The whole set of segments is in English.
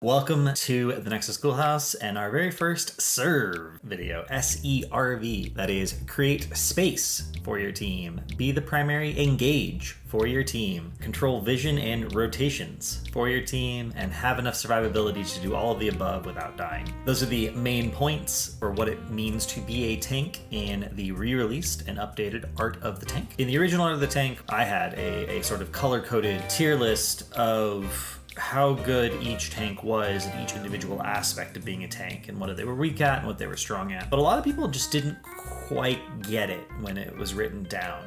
Welcome to the Nexus Schoolhouse and our very first serve video, S-E-R-V. That is, create space for your team, be the primary engage for your team, control vision and rotations for your team, and have enough survivability to do all of the above without dying. Those are the main points, or what it means to be a tank in the re-released and updated Art of the Tank. In the original Art of the Tank, I had a sort of color-coded tier list of how good each tank was in each individual aspect of being a tank and what they were weak at and what they were strong at. But a lot of people just didn't quite get it when it was written down.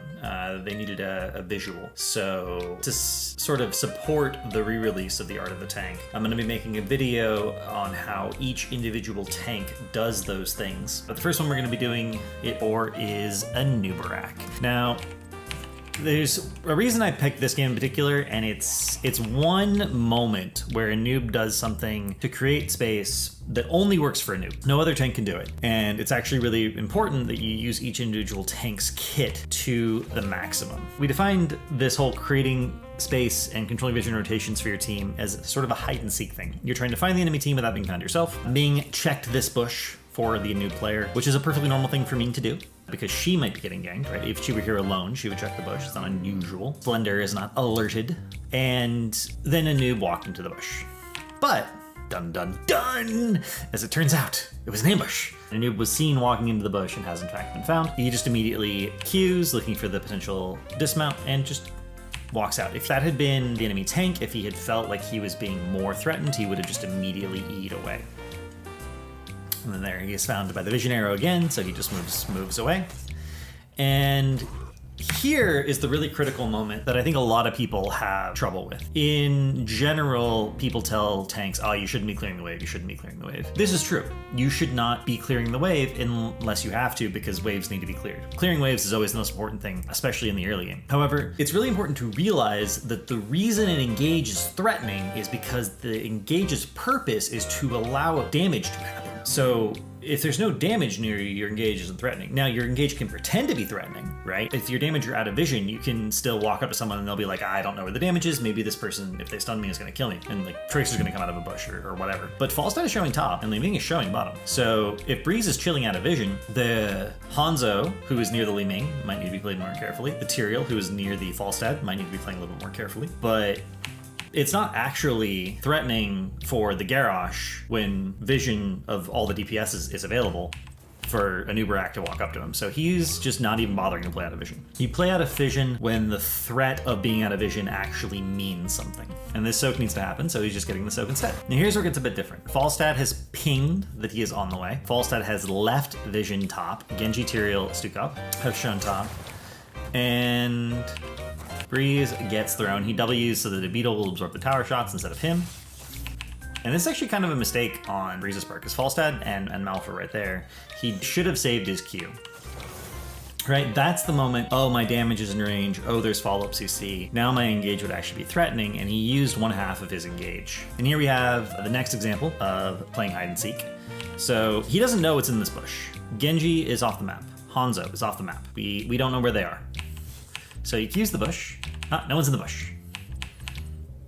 They needed a visual. So to sort of support the re-release of the Art of the Tank, I'm going to be making a video on how each individual tank does those things. But the first one we're going to be doing is Anub'Arak. Now, there's a reason I picked this game in particular, and it's one moment where a noob does something to create space that only works for a noob. No other tank can do it. And it's actually really important that you use each individual tank's kit to the maximum. We defined this whole creating space and controlling vision rotations for your team as sort of a hide and seek thing. You're trying to find the enemy team without being found yourself. Being checked this bush for the noob player, which is a perfectly normal thing for me to do, because she might be getting ganked, right? If she were here alone, she would check the bush. It's not unusual. Slender is not alerted. And then a noob walked into the bush. But, dun dun dun, as it turns out, it was an ambush. A noob was seen walking into the bush and has in fact been found. He just immediately queues, looking for the potential dismount, and just walks out. If that had been the enemy tank, if he had felt like he was being more threatened, he would have just immediately E'd away. And then there he is found by the vision arrow again, so he just moves away. And here is the really critical moment that I think a lot of people have trouble with. In general, people tell tanks, oh, you shouldn't be clearing the wave, you shouldn't be clearing the wave. This is true. You should not be clearing the wave unless you have to, because waves need to be cleared. Clearing waves is always the most important thing, especially in the early game. However, it's really important to realize that the reason an engage is threatening is because the engage's purpose is to allow damage to happen. So if there's no damage near you, your engage isn't threatening. Now, your engage can pretend to be threatening, right? If your damage are out of vision, you can still walk up to someone and they'll be like, I don't know where the damage is. Maybe this person, if they stun me, is going to kill me. And like Tracer's going to come out of a bush or whatever. But Falstad is showing top and Li Ming is showing bottom. So if Breeze is chilling out of vision, the Hanzo, who is near the Li Ming, might need to be played more carefully. The Tyrael, who is near the Falstad, might need to be playing a little bit more carefully. But it's not actually threatening for the Garrosh when vision of all the DPS is available for Anub'Arak to walk up to him. So he's just not even bothering to play out of vision. You play out of vision when the threat of being out of vision actually means something. And this soak needs to happen, so he's just getting the soak instead. Now here's where it gets a bit different. Falstad has pinged that he is on the way. Falstad has left vision top. Genji, Tyrael, Stukov have shown top. And Breeze gets thrown. He W's so that the Beetle will absorb the tower shots instead of him. And this is actually kind of a mistake on Breeze's part, because Falstad and Malphur right there, he should have saved his Q. Right, that's the moment, oh, my damage is in range, oh, there's follow-up CC. Now my engage would actually be threatening, and he used one half of his engage. And here we have the next example of playing hide and seek. So he doesn't know what's in this bush. Genji is off the map. Hanzo is off the map. We don't know where they are. So you Q's the bush. Ah, no one's in the bush.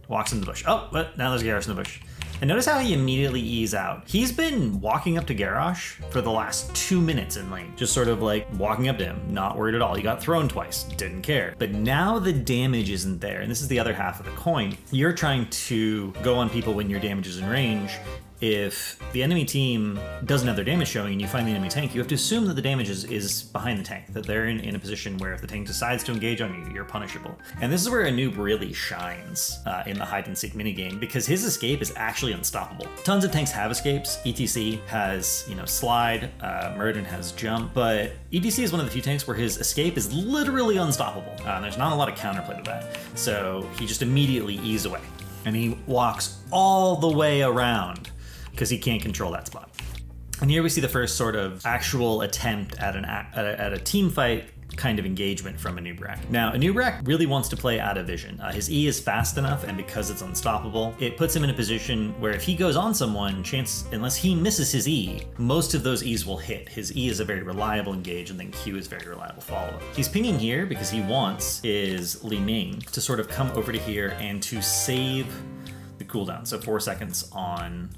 Walks into the bush. Oh, but now there's Garrosh in the bush. And notice how he immediately E's out. He's been walking up to Garrosh for the last 2 minutes in lane. Just sort of like walking up to him, not worried at all. He got thrown twice, didn't care. But now the damage isn't there. And this is the other half of the coin. You're trying to go on people when your damage is in range. If the enemy team doesn't have their damage showing and you find the enemy tank, you have to assume that the damage is behind the tank, that they're in a position where if the tank decides to engage on you, you're punishable. And this is where a noob really shines in the hide and seek minigame, because his escape is actually unstoppable. Tons of tanks have escapes. ETC has, slide, Murden has jump, but ETC is one of the few tanks where his escape is literally unstoppable. There's not a lot of counterplay to that. So he just immediately E's away. And he walks all the way around, because he can't control that spot. And here we see the first sort of actual attempt at a team fight kind of engagement from Anub'Arak. Now, Anub'Arak really wants to play out of vision. His E is fast enough, and because it's unstoppable, it puts him in a position where if he goes on someone, unless he misses his E, most of those E's will hit. His E is a very reliable engage, and then Q is very reliable follow-up. He's pinging here because he wants his Li Ming to sort of come over to here and to save the cooldown. So 4 seconds on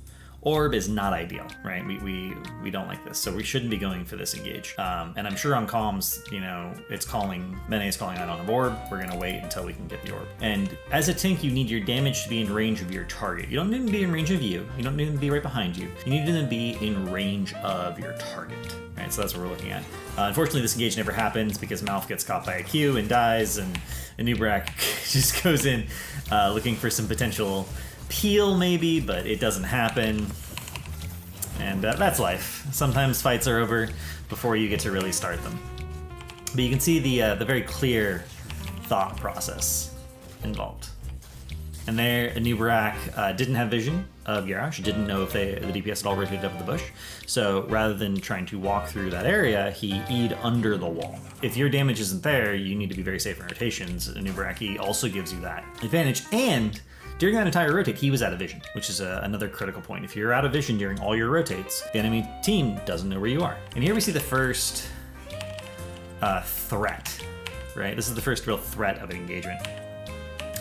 orb is not ideal, right? We don't like this, so we shouldn't be going for this engage. And I'm sure on comms, you know, it's calling, Mene is calling out on the orb. We're gonna wait until we can get the orb. And as a tank, you need your damage to be in range of your target. You don't need to be in range of you. You don't need to be right behind you. You need to be in range of your target, right? So that's what we're looking at. Unfortunately, this engage never happens because Malf gets caught by a Q and dies, and Anub'Arak just goes in looking for some potential peel maybe, but it doesn't happen. And that's life. Sometimes fights are over before you get to really start them. But you can see the very clear thought process involved. And there, Anub'Arak didn't have vision of Garrosh, didn't know if the DPS had all rotated up the bush. So rather than trying to walk through that area, he E'd under the wall. If your damage isn't there, you need to be very safe in rotations. Anub'Arak also gives you that advantage, and during that entire rotate, he was out of vision, which is another critical point. If you're out of vision during all your rotates, the enemy team doesn't know where you are. And here we see the first threat, right? This is the first real threat of an engagement.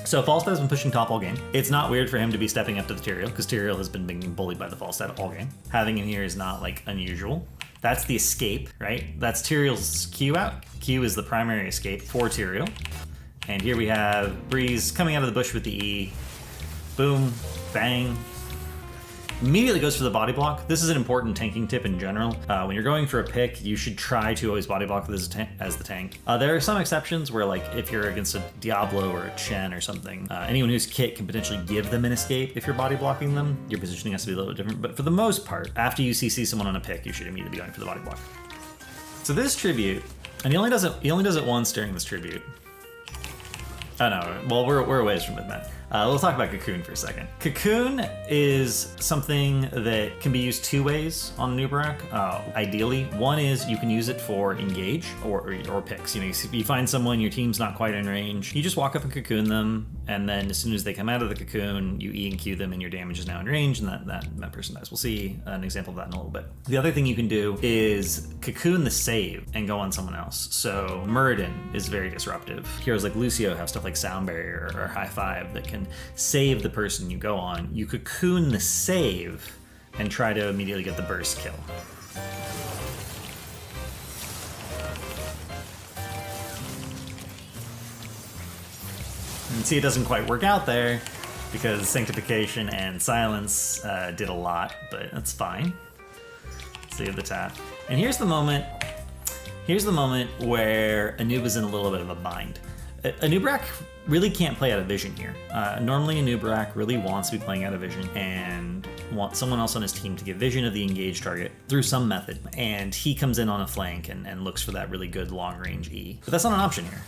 So Falstad has been pushing top all game. It's not weird for him to be stepping up to the Tyrael, because Tyrael has been being bullied by the Falstad all game. Having him here is not like unusual. That's the escape, right? That's Tyrael's Q out. Q is the primary escape for Tyrael. And here we have Breeze coming out of the bush with the E. Boom, bang. Immediately goes for the body block. This is an important tanking tip in general. When you're going for a pick, you should try to always body block as the tank. There are some exceptions where, like, if you're against a Diablo or a Chen or something, anyone who's kit can potentially give them an escape if you're body blocking them. Your positioning has to be a little bit different, but for the most part, after you CC someone on a pick, you should immediately be going for the body block. So this tribute, and he only does it once during this tribute. Oh no, well, we're a ways from it, man. We'll talk about Cocoon for a second. Cocoon is something that can be used two ways on Anub'Arak. Ideally, one is you can use it for engage or picks. You know, you find someone, your team's not quite in range, you just walk up and Cocoon them, and then as soon as they come out of the Cocoon, you E and Q them, and your damage is now in range, and that person dies. We'll see an example of that in a little bit. The other thing you can do is Cocoon the save and go on someone else. So Muradin is very disruptive. Heroes like Lucio have stuff like Sound Barrier or High Five that can save the person you go on. You Cocoon the save and try to immediately get the burst kill. And see, it doesn't quite work out there because Sanctification and Silence did a lot, but that's fine. Save the tap. And here's the moment where Anub is in a little bit of a bind. Anub'Arak really can't play out of vision here. Normally Anub'Arak really wants to be playing out of vision and wants someone else on his team to get vision of the engaged target through some method, and he comes in on a flank and looks for that really good long range E. But that's not an option here.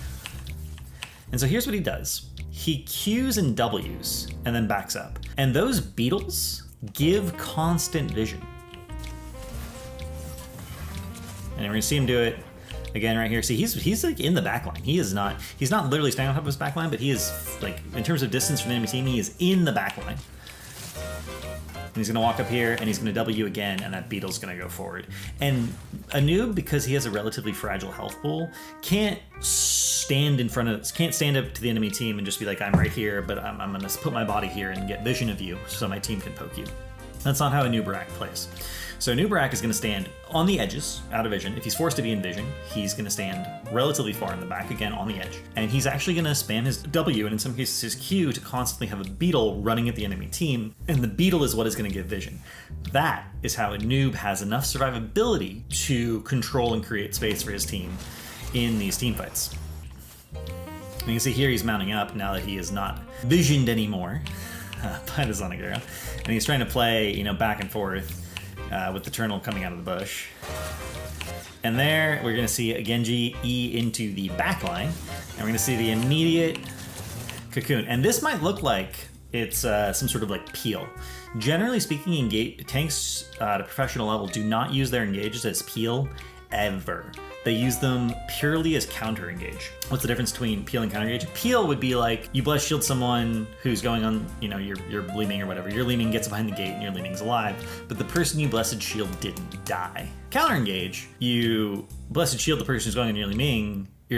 And so here's what he does. He Qs and Ws and then backs up. And those beetles give constant vision. And we're gonna see him do it again right here. See, he's like in the backline. He's not literally standing on top of his backline, but he is, like, in terms of distance from the enemy team, he is in the backline. And he's gonna walk up here and he's gonna W again, and that beetle's gonna go forward. And Anub, because he has a relatively fragile health pool, can't stand up to the enemy team and just be like, I'm right here, but I'm gonna put my body here and get vision of you so my team can poke you. That's not how Anub'Arak plays. So Anub'Arak is going to stand on the edges, out of vision. If he's forced to be in vision, he's going to stand relatively far in the back, again on the edge. And he's actually going to spam his W and in some cases his Q to constantly have a beetle running at the enemy team. And the beetle is what is going to give vision. That is how Anub has enough survivability to control and create space for his team in these team fights. And you can see here he's mounting up now that he is not visioned anymore by the Sonic Arrow. And he's trying to play, back and forth with the Eternal coming out of the bush. And there, we're going to see a Genji E into the backline, and we're going to see the immediate Cocoon. And this might look like it's some sort of like peel. Generally speaking, tanks at a professional level do not use their engages as peel ever. They use them purely as counter engage. What's the difference between peel and counter engage? Peel would be like you bless shield someone who's going on, you're leaming or whatever. Your leaming gets behind the gate and your leaming's alive, but the person you blessed shield didn't die. Counter engage, you blessed shield the person who's going on your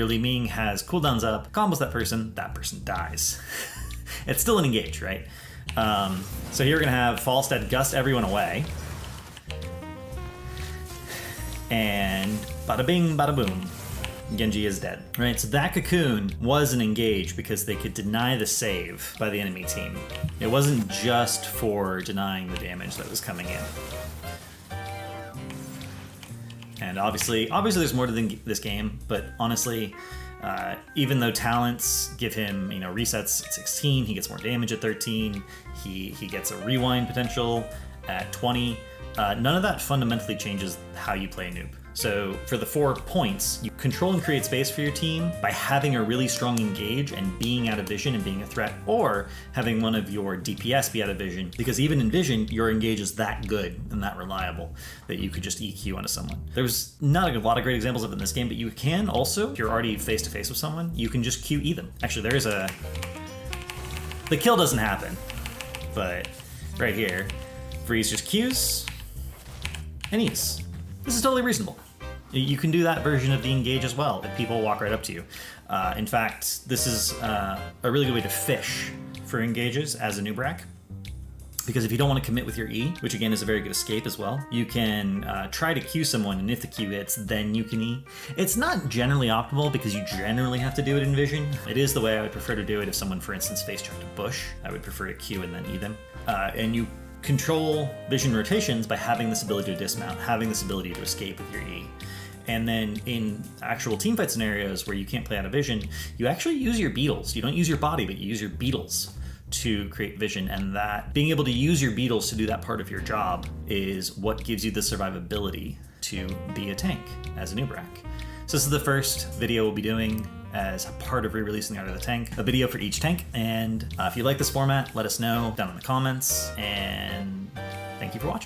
leaming has cooldowns up, combos that person dies. It's still an engage, right? So here we're gonna have Falstead gust everyone away. And bada bing, bada boom. Genji is dead. Right, so that cocoon was an engage because they could deny the save by the enemy team. It wasn't just for denying the damage that was coming in. And obviously there's more to this game, but honestly, even though talents give him, resets at 16, he gets more damage at 13, he gets a rewind potential at 20, none of that fundamentally changes how you play Noob. So for the 4 points, you control and create space for your team by having a really strong engage and being out of vision and being a threat, or having one of your DPS be out of vision, because even in vision, your engage is that good and that reliable that you could just EQ onto someone. There's not a lot of great examples of it in this game, but you can also, if you're already face-to-face with someone, you can just QE them. Actually, the kill doesn't happen, but right here, Freeze just Qs and E's. This is totally reasonable. You can do that version of the engage as well if people walk right up to you. In fact, this is a really good way to fish for engages as Anub'Arak, because if you don't want to commit with your E, which again is a very good escape as well, you can try to Q someone, and if the Q hits, then you can E. It's not generally optimal because you generally have to do it in vision. It is the way I would prefer to do it if someone, for instance, face-checked a bush. I would prefer to Q and then E them. And you control vision rotations by having this ability to dismount, having this ability to escape with your E. And then in actual teamfight scenarios where you can't play out of vision, you actually use your beetles. You don't use your body, but you use your beetles to create vision, and that being able to use your beetles to do that part of your job is what gives you the survivability to be a tank as Anub'Arak. So this is the first video we'll be doing as a part of re-releasing the Art of the Tank, a video for each tank. And if you like this format, let us know down in the comments, and thank you for watching.